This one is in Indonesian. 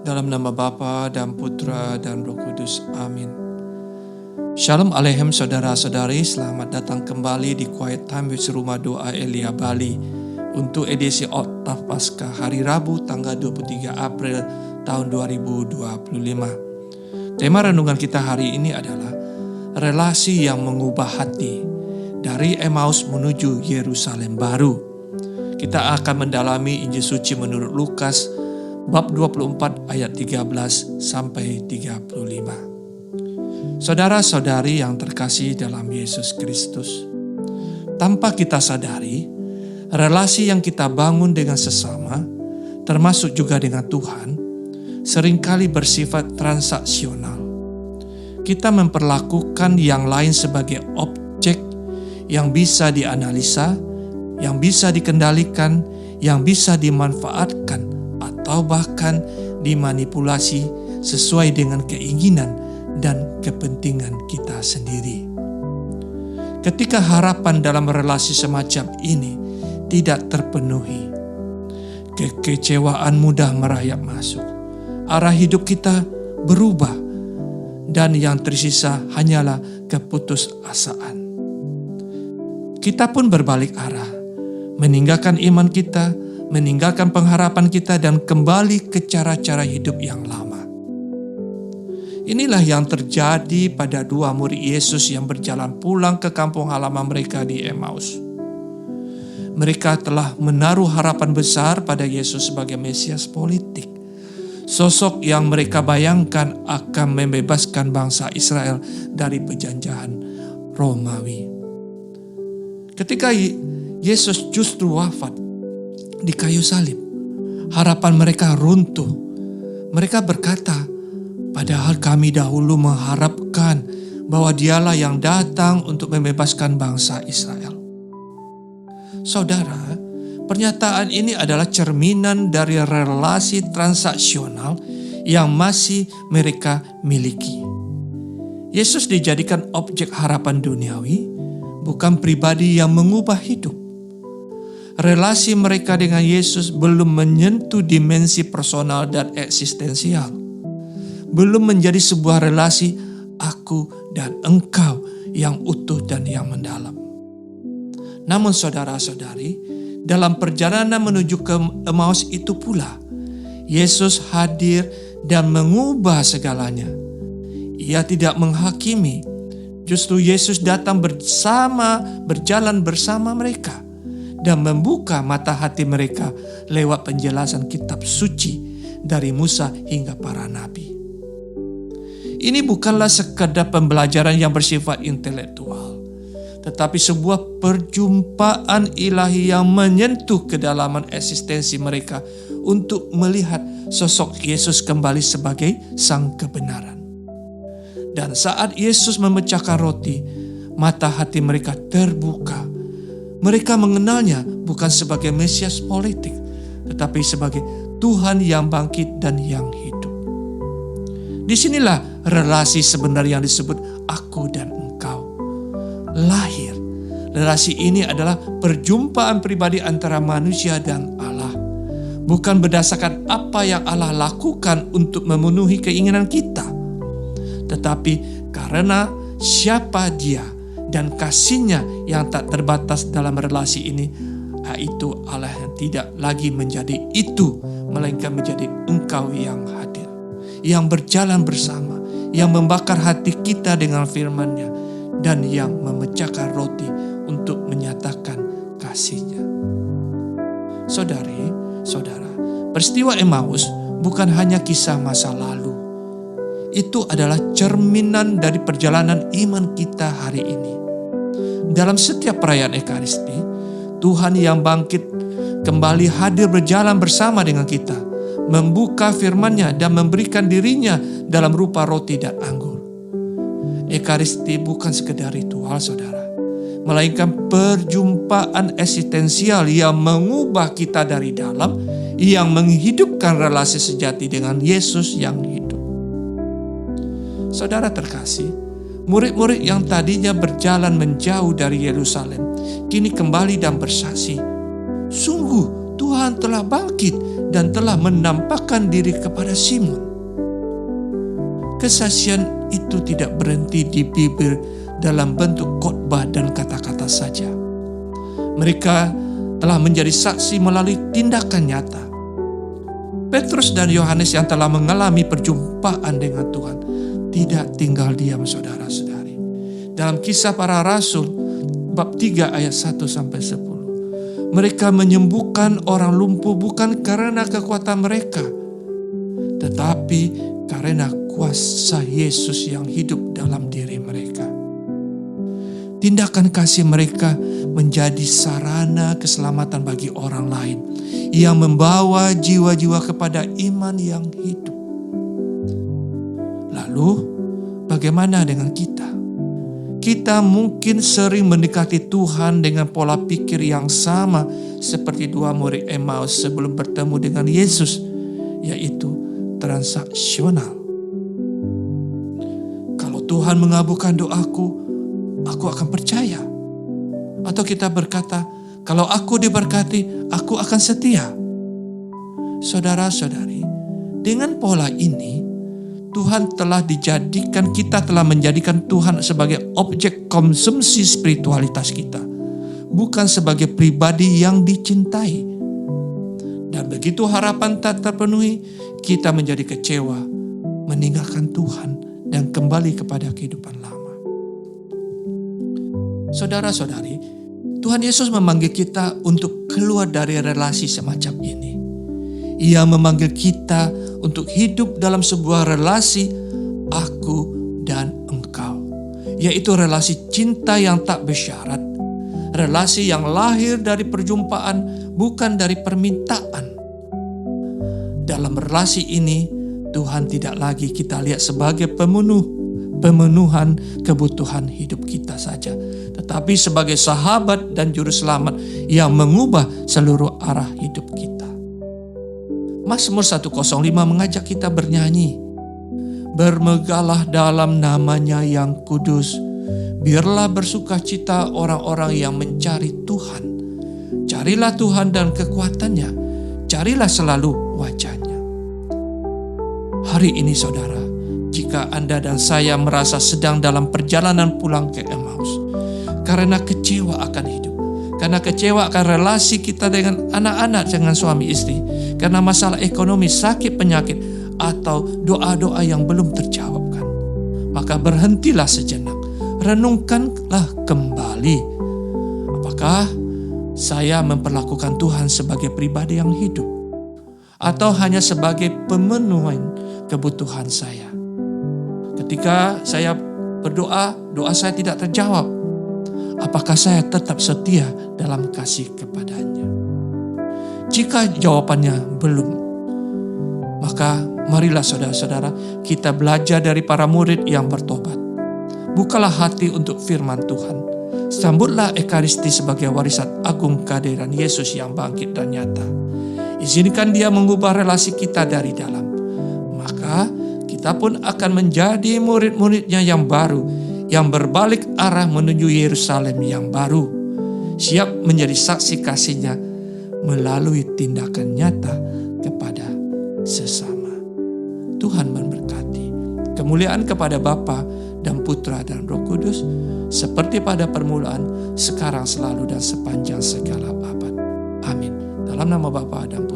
Dalam nama Bapa dan Putra dan Roh Kudus. Amin. Shalom Aleichem saudara-saudari, selamat datang kembali di Quiet Time with Rumah Doa Elia Bali untuk edisi Oktav Paskah hari Rabu tanggal 23 April tahun 2025. Tema renungan kita hari ini adalah relasi yang mengubah hati dari Emmaus menuju Yerusalem baru. Kita akan mendalami Injil Suci menurut Lukas bab 24 ayat 13 sampai 35. Saudara-saudari yang terkasih dalam Yesus Kristus, tanpa kita sadari, relasi yang kita bangun dengan sesama, termasuk juga dengan Tuhan, seringkali bersifat transaksional. Kita memperlakukan yang lain sebagai objek yang bisa dianalisa, yang bisa dikendalikan, yang bisa dimanfaatkan, atau bahkan dimanipulasi sesuai dengan keinginan dan kepentingan kita sendiri. Ketika harapan dalam relasi semacam ini tidak terpenuhi, kekecewaan mudah merayap masuk. Arah hidup kita berubah dan yang tersisa hanyalah keputusasaan. Kita pun berbalik arah, meninggalkan iman kita, meninggalkan pengharapan kita dan kembali ke cara-cara hidup yang lama. Inilah yang terjadi pada dua murid Yesus yang berjalan pulang ke kampung halaman mereka di Emmaus. Mereka telah menaruh harapan besar pada Yesus sebagai Mesias politik, sosok yang mereka bayangkan akan membebaskan bangsa Israel dari penjajahan Romawi. Ketika Yesus justru wafat di kayu salib, harapan mereka runtuh. Mereka berkata, padahal kami dahulu mengharapkan bahwa Dialah yang datang untuk membebaskan bangsa Israel. Saudara, pernyataan ini adalah cerminan dari relasi transaksional yang masih mereka miliki. Yesus dijadikan objek harapan duniawi, bukan pribadi yang mengubah hidup. Relasi mereka dengan Yesus belum menyentuh dimensi personal dan eksistensial. Belum menjadi sebuah relasi aku dan engkau yang utuh dan yang mendalam. Namun saudara-saudari, dalam perjalanan menuju ke Emmaus itu pula, Yesus hadir dan mengubah segalanya. Ia tidak menghakimi, justru Yesus datang berjalan bersama mereka dan membuka mata hati mereka lewat penjelasan kitab suci dari Musa hingga para nabi. Ini bukanlah sekadar pembelajaran yang bersifat intelektual, tetapi sebuah perjumpaan ilahi yang menyentuh kedalaman eksistensi mereka untuk melihat sosok Yesus kembali sebagai sang kebenaran. Dan saat Yesus memecahkan roti, mata hati mereka terbuka. Mereka mengenalnya bukan sebagai Mesias politik, tetapi sebagai Tuhan yang bangkit dan yang hidup. Disinilah relasi sebenarnya yang disebut aku dan engkau lahir. Relasi ini adalah perjumpaan pribadi antara manusia dan Allah. Bukan berdasarkan apa yang Allah lakukan untuk memenuhi keinginan kita, tetapi karena siapa Dia dan kasih-Nya yang tak terbatas dalam relasi ini, yaitu Allah yang tidak lagi menjadi itu, melainkan menjadi engkau yang hadir, yang berjalan bersama, yang membakar hati kita dengan firman-Nya, dan yang memecahkan roti untuk menyatakan kasih-Nya. Saudari, saudara, peristiwa Emmaus bukan hanya kisah masa lalu. Itu adalah cerminan dari perjalanan iman kita hari ini. Dalam setiap perayaan Ekaristi, Tuhan yang bangkit kembali hadir berjalan bersama dengan kita, membuka firman-Nya dan memberikan dirinya dalam rupa roti dan anggur. Ekaristi bukan sekedar ritual, saudara, melainkan perjumpaan eksistensial yang mengubah kita dari dalam, yang menghidupkan relasi sejati dengan Yesus yang hidup. Saudara terkasih, murid-murid yang tadinya berjalan menjauh dari Yerusalem, kini kembali dan bersaksi, sungguh Tuhan telah bangkit dan telah menampakkan diri kepada Simon. Kesaksian itu tidak berhenti di bibir dalam bentuk khotbah dan kata-kata saja. Mereka telah menjadi saksi melalui tindakan nyata. Petrus dan Yohanes yang telah mengalami perjumpaan dengan Tuhan tidak tinggal diam, saudara-saudari. Dalam Kisah Para Rasul bab 3 ayat 1-10, mereka menyembuhkan orang lumpuh bukan karena kekuatan mereka, tetapi karena kuasa Yesus yang hidup dalam diri mereka. Tindakan kasih mereka menjadi sarana keselamatan bagi orang lain yang membawa jiwa-jiwa kepada iman yang hidup. Lalu, bagaimana dengan kita? Kita mungkin sering mendekati Tuhan dengan pola pikir yang sama seperti dua murid Emmaus sebelum bertemu dengan Yesus, yaitu transaksional. Kalau Tuhan mengabulkan doaku, aku akan percaya. Atau kita berkata, kalau aku diberkati, aku akan setia. Saudara-saudari, dengan pola ini, kita telah menjadikan Tuhan sebagai objek konsumsi spiritualitas kita, bukan sebagai pribadi yang dicintai. Dan begitu harapan tak terpenuhi, kita menjadi kecewa, meninggalkan Tuhan, dan kembali kepada kehidupan lama. Saudara-saudari, Tuhan Yesus memanggil kita untuk keluar dari relasi semacam ini. Ia memanggil kita untuk hidup dalam sebuah relasi aku dan engkau, yaitu relasi cinta yang tak bersyarat, relasi yang lahir dari perjumpaan, bukan dari permintaan. Dalam relasi ini, Tuhan tidak lagi kita lihat sebagai pemenuhan kebutuhan hidup kita saja, tetapi sebagai sahabat dan juru selamat yang mengubah seluruh arah hidup kita. Mazmur 105 mengajak kita bernyanyi, bermegahlah dalam namanya yang kudus, biarlah bersukacita orang-orang yang mencari Tuhan. Carilah Tuhan dan kekuatannya, carilah selalu wajahnya. Hari ini saudara, jika Anda dan saya merasa sedang dalam perjalanan pulang ke Emmaus, karena kecewa akan hidup, karena kecewa akan relasi kita dengan anak-anak, dengan suami istri, karena masalah ekonomi, sakit, penyakit, atau doa-doa yang belum terjawabkan, maka berhentilah sejenak, renungkanlah kembali. Apakah saya memperlakukan Tuhan sebagai pribadi yang hidup, atau hanya sebagai pemenuhan kebutuhan saya? Ketika saya berdoa, doa saya tidak terjawab, apakah saya tetap setia dalam kasih kepadanya? Jika jawabannya belum, maka marilah saudara-saudara kita belajar dari para murid yang bertobat. Bukalah hati untuk firman Tuhan. Sambutlah Ekaristi sebagai warisan agung kehadiran Yesus yang bangkit dan nyata. Izinkan Dia mengubah relasi kita dari dalam. Maka kita pun akan menjadi murid-muridnya yang baru, yang berbalik arah menuju Yerusalem yang baru, siap menjadi saksi kasih-Nya melalui tindakan nyata kepada sesama. Tuhan memberkati. Kemuliaan kepada Bapa dan Putra dan Roh Kudus, seperti pada permulaan, sekarang, selalu, dan sepanjang segala abad. Amin. Dalam nama Bapa dan